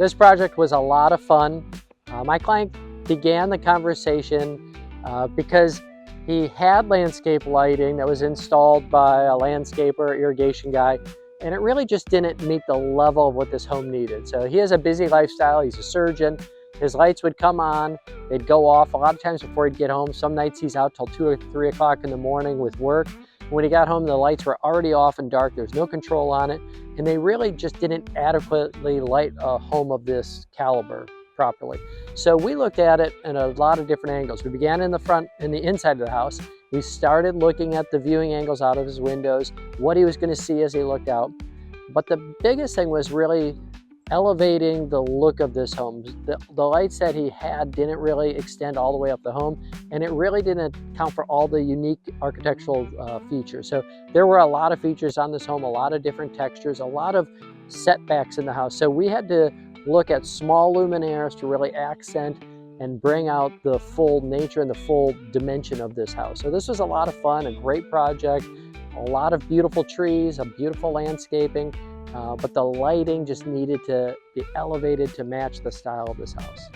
This project was a lot of fun. My client began the conversation because he had landscape lighting that was installed by a landscaper, irrigation guy, and it really just didn't meet the level of what this home needed. So he has a busy lifestyle, he's a surgeon. His lights would come on, they'd go off a lot of times before he'd get home. Some nights he's out till 2 or 3 o'clock in the morning with work. When he got home, the lights were already off and dark. There was no control on it, and they really just didn't adequately light a home of this caliber properly. So we looked at it in a lot of different angles. We began in the front, in the inside of the house. We started looking at the viewing angles out of his windows, what he was going to see as he looked out. But the biggest thing was really elevating the look of this home. The lights that he had didn't really extend all the way up the home, and it really didn't account for all the unique architectural features. So there were a lot of features on this home, a lot of different textures, a lot of setbacks in the house. So we had to look at small luminaires to really accent and bring out the full nature and the full dimension of this house. So this was a lot of fun, a great project, a lot of beautiful trees, a beautiful landscaping. But the lighting just needed to be elevated to match the style of this house.